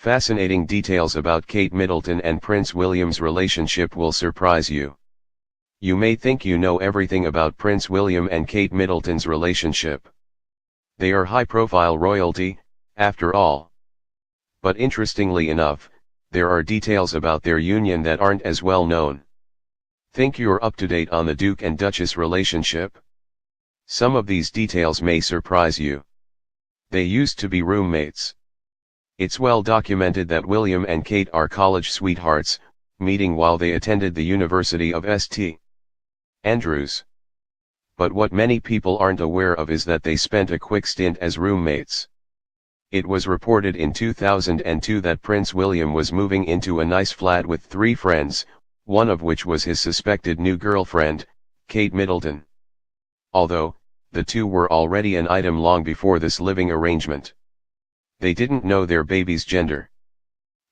Fascinating details about Kate Middleton and Prince William's relationship will surprise you. You may think you know everything about Prince William and Kate Middleton's relationship. They are high-profile royalty, after all. But interestingly enough, there are details about their union that aren't as well known. Think you're up to date on the Duke and Duchess relationship? Some of these details may surprise you. They used to be roommates. It's well documented that William and Kate are college sweethearts, meeting while they attended the University of St. Andrews. But what many people aren't aware of is that they spent a quick stint as roommates. It was reported in 2002 that Prince William was moving into a nice flat with 3 friends, one of which was his suspected new girlfriend, Kate Middleton. Although, the two were already an item long before this living arrangement. They didn't know their baby's gender.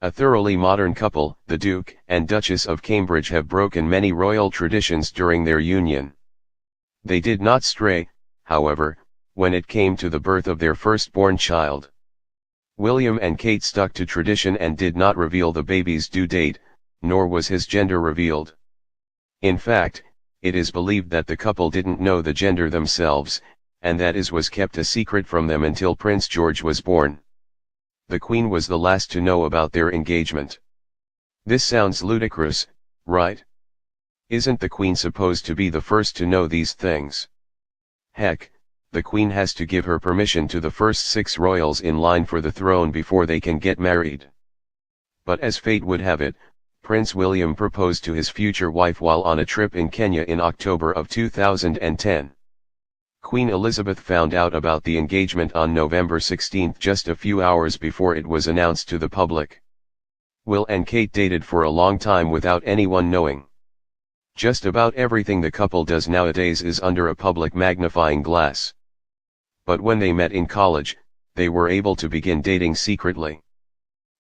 A thoroughly modern couple, the Duke and Duchess of Cambridge have broken many royal traditions during their union. They did not stray, however, when it came to the birth of their firstborn child. William and Kate stuck to tradition and did not reveal the baby's due date, nor was his gender revealed. In fact, it is believed that the couple didn't know the gender themselves, and that was kept a secret from them until Prince George was born. The Queen was the last to know about their engagement. This sounds ludicrous, right? Isn't the Queen supposed to be the first to know these things? Heck, the Queen has to give her permission to the first 6 royals in line for the throne before they can get married. But as fate would have it, Prince William proposed to his future wife while on a trip in Kenya in October of 2010. Queen Elizabeth found out about the engagement on November 16, just a few hours before it was announced to the public. Will and Kate dated for a long time without anyone knowing. Just about everything the couple does nowadays is under a public magnifying glass. But when they met in college, they were able to begin dating secretly.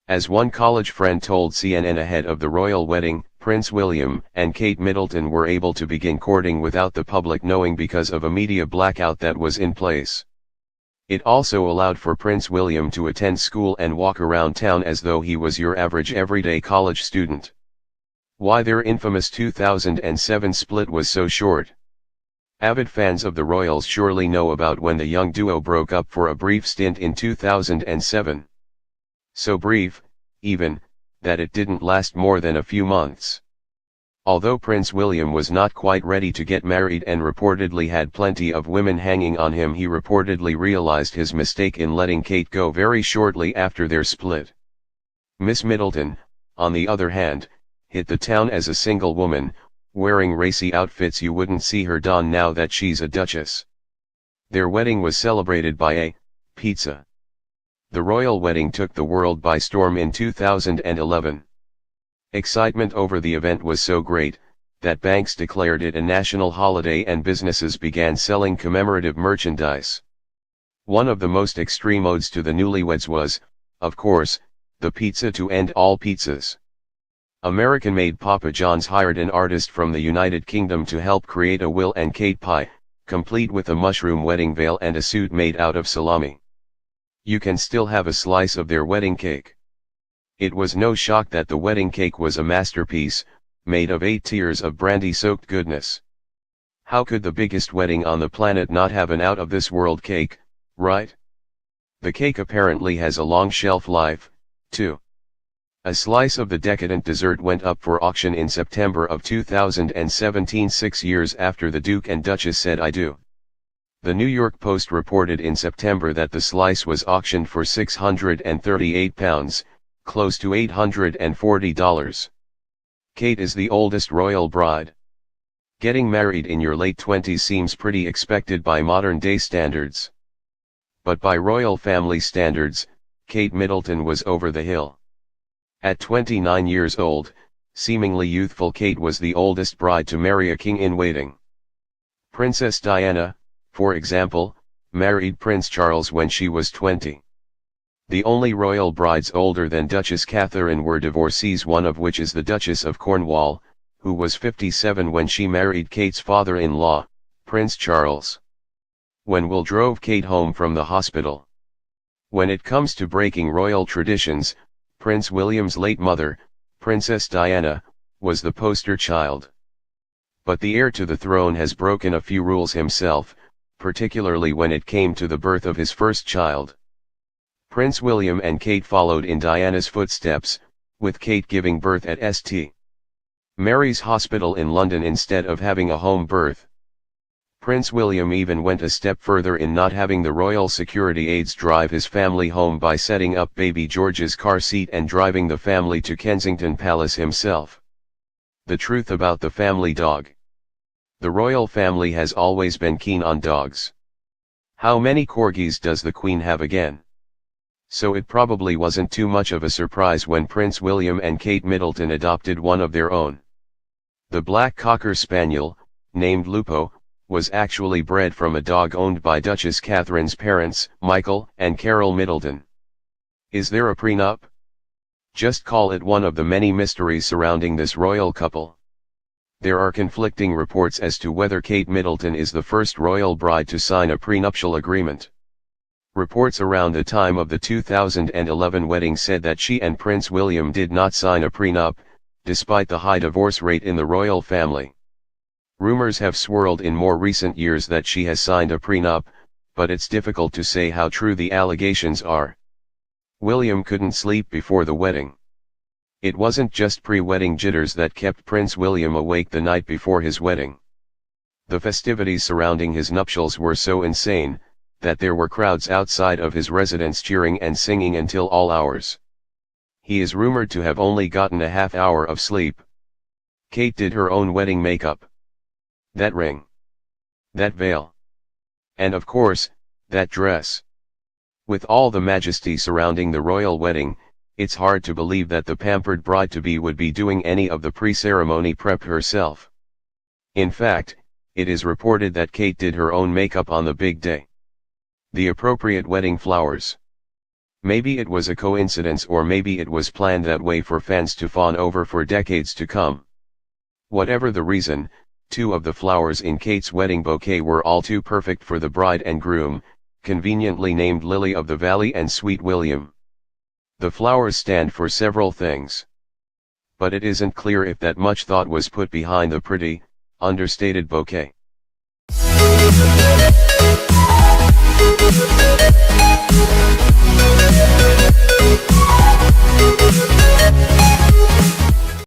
As one college friend told CNN ahead of the royal wedding, Prince William and Kate Middleton were able to begin courting without the public knowing because of a media blackout that was in place. It also allowed for Prince William to attend school and walk around town as though he was your average everyday college student. Why their infamous 2007 split was so short? Avid fans of the royals surely know about when the young duo broke up for a brief stint in 2007. So brief, even, that it didn't last more than a few months. Although Prince William was not quite ready to get married and reportedly had plenty of women hanging on him, he reportedly realized his mistake in letting Kate go very shortly after their split. Miss Middleton, on the other hand, hit the town as a single woman, wearing racy outfits you wouldn't see her don now that she's a duchess. Their wedding was celebrated by a pizza. The royal wedding took the world by storm in 2011. Excitement over the event was so great, that banks declared it a national holiday and businesses began selling commemorative merchandise. One of the most extreme odes to the newlyweds was, of course, the pizza to end all pizzas. American-made Papa John's hired an artist from the United Kingdom to help create a Will and Kate pie, complete with a mushroom wedding veil and a suit made out of salami. You can still have a slice of their wedding cake. It was no shock that the wedding cake was a masterpiece, made of 8 tiers of brandy-soaked goodness. How could the biggest wedding on the planet not have an out-of-this-world cake, right? The cake apparently has a long shelf life, too. A slice of the decadent dessert went up for auction in September of 2017, 6 years after the Duke and Duchess said "I do." The New York Post reported in September that the slice was auctioned for £638, close to $840. Kate is the oldest royal bride. Getting married in your late 20s seems pretty expected by modern-day standards. But by royal family standards, Kate Middleton was over the hill. At 29 years old, seemingly youthful Kate was the oldest bride to marry a king in waiting. Princess Diana, for example, married Prince Charles when she was 20. The only royal brides older than Duchess Catherine were divorcees, one of which is the Duchess of Cornwall, who was 57 when she married Kate's father-in-law, Prince Charles. When Will drove Kate home from the hospital. When it comes to breaking royal traditions, Prince William's late mother, Princess Diana, was the poster child. But the heir to the throne has broken a few rules himself, particularly when it came to the birth of his first child. Prince William and Kate followed in Diana's footsteps, with Kate giving birth at St. Mary's Hospital in London instead of having a home birth. Prince William even went a step further in not having the royal security aides drive his family home by setting up baby George's car seat and driving the family to Kensington Palace himself. The truth about the family dog. The royal family has always been keen on dogs. How many corgis does the Queen have again? So it probably wasn't too much of a surprise when Prince William and Kate Middleton adopted one of their own. The black Cocker Spaniel, named Lupo, was actually bred from a dog owned by Duchess Catherine's parents, Michael and Carol Middleton. Is there a prenup? Just call it one of the many mysteries surrounding this royal couple. There are conflicting reports as to whether Kate Middleton is the first royal bride to sign a prenuptial agreement. Reports around the time of the 2011 wedding said that she and Prince William did not sign a prenup, despite the high divorce rate in the royal family. Rumors have swirled in more recent years that she has signed a prenup, but it's difficult to say how true the allegations are. William couldn't sleep before the wedding. It wasn't just pre-wedding jitters that kept Prince William awake the night before his wedding. The festivities surrounding his nuptials were so insane, that there were crowds outside of his residence cheering and singing until all hours. He is rumored to have only gotten a half hour of sleep. Kate did her own wedding makeup. That ring. That veil. And of course, that dress. With all the majesty surrounding the royal wedding, it's hard to believe that the pampered bride-to-be would be doing any of the pre-ceremony prep herself. In fact, it is reported that Kate did her own makeup on the big day. The appropriate wedding flowers. Maybe it was a coincidence, or maybe it was planned that way for fans to fawn over for decades to come. Whatever the reason, two of the flowers in Kate's wedding bouquet were all too perfect for the bride and groom, conveniently named Lily of the Valley and Sweet William. The flowers stand for several things. But it isn't clear if that much thought was put behind the pretty, understated bouquet.